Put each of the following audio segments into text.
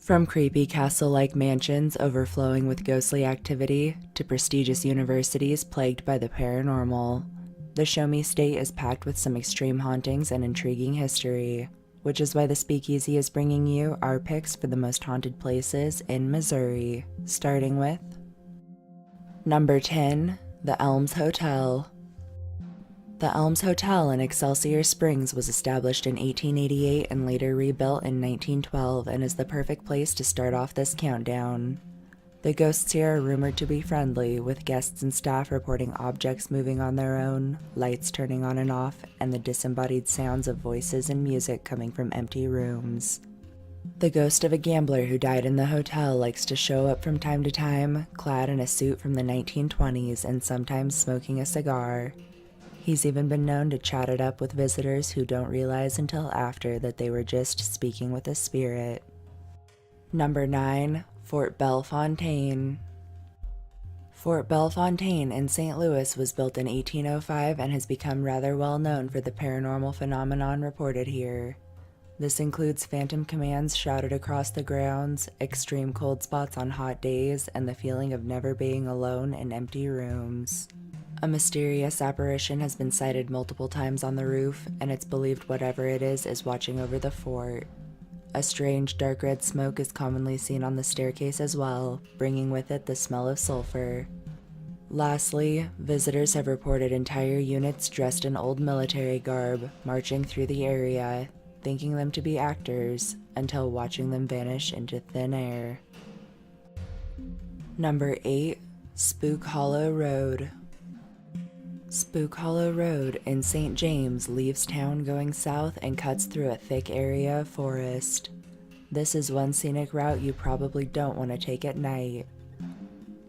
From creepy castle-like mansions overflowing with ghostly activity to prestigious universities plagued by the paranormal, the Show Me State is packed with some extreme hauntings and intriguing history, which is why the Speakeasy is bringing you our picks for the most haunted places in Missouri, starting with Number 10, the Elms Hotel. The Elms Hotel in Excelsior Springs was established in 1888 and later rebuilt in 1912 and is the perfect place to start off this countdown. The ghosts here are rumored to be friendly, with guests and staff reporting objects moving on their own, lights turning on and off, and the disembodied sounds of voices and music coming from empty rooms. The ghost of a gambler who died in the hotel likes to show up from time to time, clad in a suit from the 1920s and sometimes smoking a cigar. He's even been known to chat it up with visitors who don't realize until after that they were just speaking with a spirit. Number 9, Fort Bellefontaine. Fort Bellefontaine in St. Louis was built in 1805 and has become rather well known for the paranormal phenomenon reported here. This includes phantom commands shouted across the grounds, extreme cold spots on hot days, and the feeling of never being alone in empty rooms. A mysterious apparition has been sighted multiple times on the roof, and it's believed whatever it is watching over the fort. A strange dark red smoke is commonly seen on the staircase as well, bringing with it the smell of sulfur. Lastly, visitors have reported entire units dressed in old military garb marching through the area, thinking them to be actors, until watching them vanish into thin air. Number 8, Spook Hollow Road. Spook Hollow Road in St. James leaves town going south and cuts through a thick area of forest. This is one scenic route you probably don't want to take at night.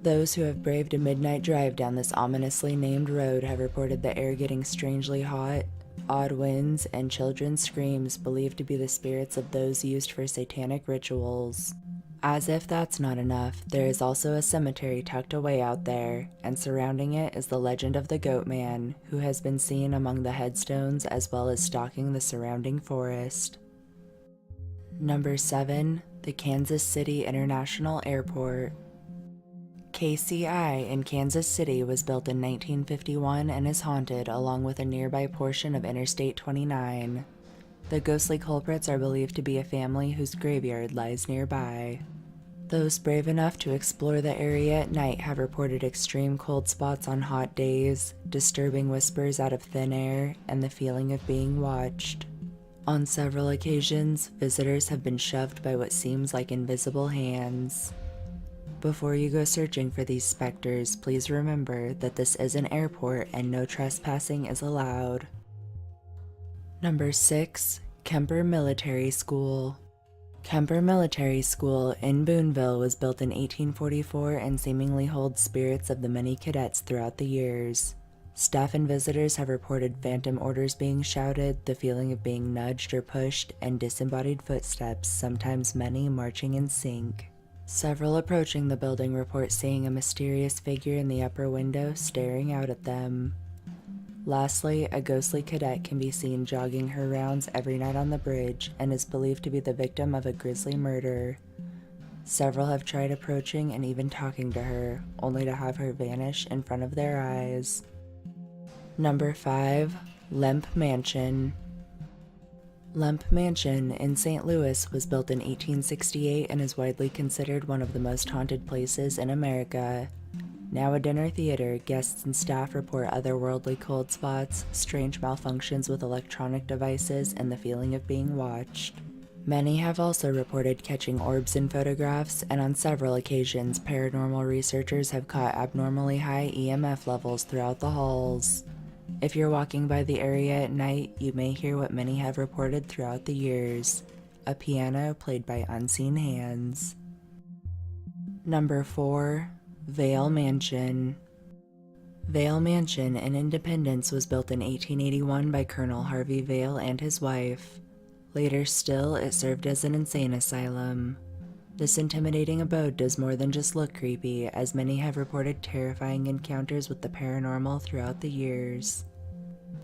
Those who have braved a midnight drive down this ominously named road have reported the air getting strangely hot, odd winds, and children's screams believed to be the spirits of those used for satanic rituals. As if that's not enough, there is also a cemetery tucked away out there, and surrounding it is the legend of the Goat Man, who has been seen among the headstones as well as stalking the surrounding forest. Number 7, the Kansas City International Airport. KCI in Kansas City was built in 1951 and is haunted along with a nearby portion of Interstate 29. The ghostly culprits are believed to be a family whose graveyard lies nearby. Those brave enough to explore the area at night have reported extreme cold spots on hot days, disturbing whispers out of thin air, and the feeling of being watched. On several occasions, visitors have been shoved by what seems like invisible hands. Before you go searching for these specters, please remember that this is an airport and no trespassing is allowed. Number 6, Kemper Military School. Kemper Military School in Boonville was built in 1844 and seemingly holds spirits of the many cadets throughout the years. Staff and visitors have reported phantom orders being shouted, the feeling of being nudged or pushed, and disembodied footsteps, sometimes many marching in sync. Several approaching the building report seeing a mysterious figure in the upper window staring out at them. Lastly, a ghostly cadet can be seen jogging her rounds every night on the bridge and is believed to be the victim of a grisly murder. Several have tried approaching and even talking to her, only to have her vanish in front of their eyes. Number 5, Lemp Mansion. Lemp Mansion in St. Louis was built in 1868 and is widely considered one of the most haunted places in America. Now a dinner theater, guests and staff report otherworldly cold spots, strange malfunctions with electronic devices, and the feeling of being watched. Many have also reported catching orbs in photographs, and on several occasions paranormal researchers have caught abnormally high EMF levels throughout the halls. If you're walking by the area at night, you may hear what many have reported throughout the years: a piano played by unseen hands. Number 4, Vale Mansion. Vale Mansion in Independence was built in 1881 by Colonel Harvey Vale and his wife. Later still, it served as an insane asylum. This intimidating abode does more than just look creepy, as many have reported terrifying encounters with the paranormal throughout the years.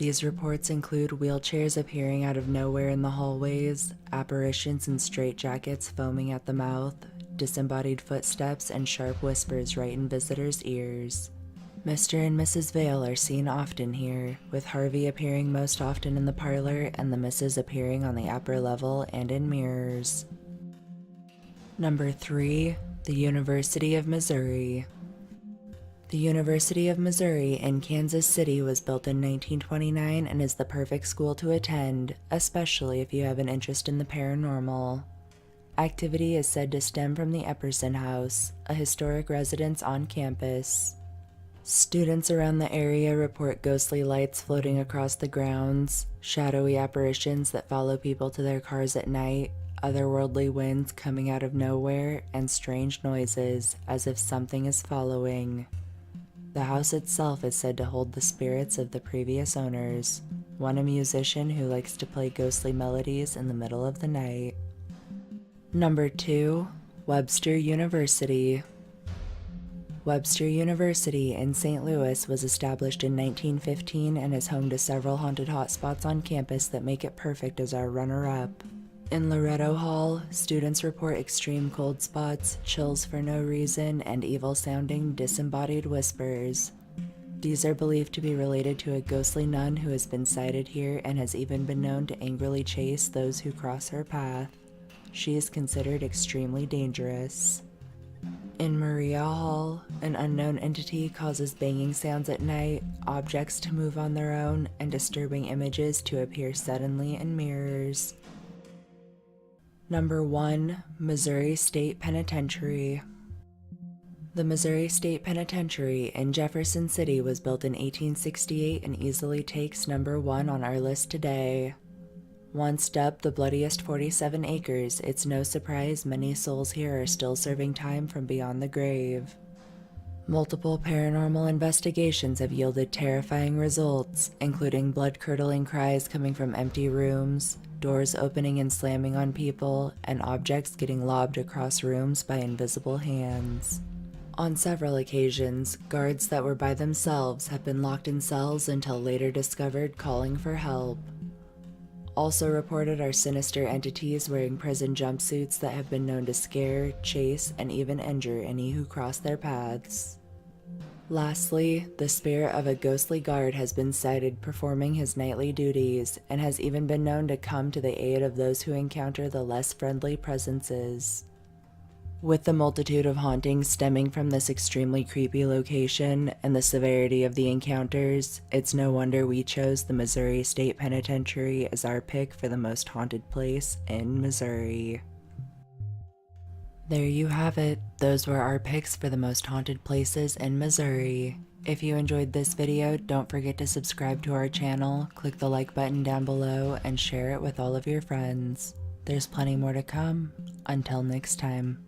These reports include wheelchairs appearing out of nowhere in the hallways, apparitions in straitjackets foaming at the mouth, disembodied footsteps, and sharp whispers right in visitors' ears. Mr. and Mrs. Vale are seen often here, with Harvey appearing most often in the parlor and the Mrs. appearing on the upper level and in mirrors. Number 3. The University of Missouri. The University of Missouri in Kansas City was built in 1929 and is the perfect school to attend, especially if you have an interest in the paranormal. Activity is said to stem from the Epperson House, a historic residence on campus. Students around the area report ghostly lights floating across the grounds, shadowy apparitions that follow people to their cars at night, otherworldly winds coming out of nowhere, and strange noises as if something is following. The house itself is said to hold the spirits of the previous owners, one a musician who likes to play ghostly melodies in the middle of the night. Number 2. Webster University. Webster University in St. Louis was established in 1915 and is home to several haunted hotspots on campus that make it perfect as our runner-up. In Loretto Hall, students report extreme cold spots, chills for no reason, and evil-sounding disembodied whispers. These are believed to be related to a ghostly nun who has been sighted here and has even been known to angrily chase those who cross her path. She is considered extremely dangerous. In Maria Hall, an unknown entity causes banging sounds at night, objects to move on their own, and disturbing images to appear suddenly in mirrors. Number 1. Missouri State Penitentiary. The Missouri State Penitentiary in Jefferson City was built in 1868 and easily takes number 1 on our list today. Once dubbed the bloodiest 47 acres, it's no surprise many souls here are still serving time from beyond the grave. Multiple paranormal investigations have yielded terrifying results, including blood-curdling cries coming from empty rooms, doors opening and slamming on people, and objects getting lobbed across rooms by invisible hands. On several occasions, guards that were by themselves have been locked in cells until later discovered calling for help. Also reported are sinister entities wearing prison jumpsuits that have been known to scare, chase, and even injure any who cross their paths. Lastly, the spirit of a ghostly guard has been sighted performing his nightly duties, and has even been known to come to the aid of those who encounter the less friendly presences. With the multitude of hauntings stemming from this extremely creepy location and the severity of the encounters, it's no wonder we chose the Missouri State Penitentiary as our pick for the most haunted place in Missouri. There you have it. Those were our picks for the most haunted places in Missouri. If you enjoyed this video, don't forget to subscribe to our channel, click the like button down below, and share it with all of your friends. There's plenty more to come. Until next time.